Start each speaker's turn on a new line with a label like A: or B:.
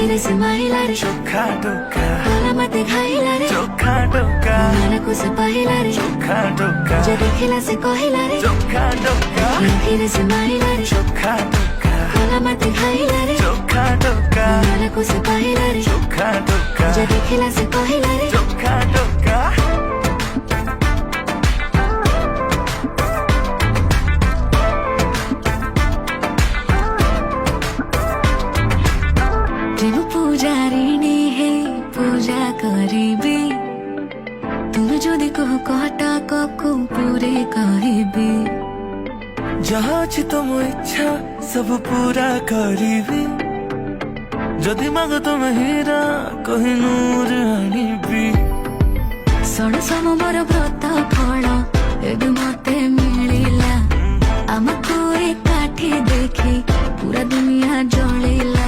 A: आखिर से माहिला रे
B: चोखा टोका
A: होला मते खाइला रे
B: चोखा टोका
A: मन को से पहिला रे
B: चोखा टोका
A: जे देखिला से कहिला रे
B: चोखा टोका
A: आखिर से माहिला रे
B: चोखा टोका
A: होला मते खाइला रे
B: चोखा टोका
A: मन को से पहिला रे
B: चोखा टोका
A: जे देखिला से कहिला रे
B: चोखा टोका
A: प्रेम पूजारिणी हे पूजा करिबी तुम जदि कह कहटा कको पूरे कहबी
B: जहाँ अछि तुम इच्छा सब पूरा करिबी जदि माग तुम हीरा कोहिनूर आनिबी
A: षोडश मोर व्रत फल एबे मते मिलिला आमको एकाठी देखी पूरा दुनिया जलिला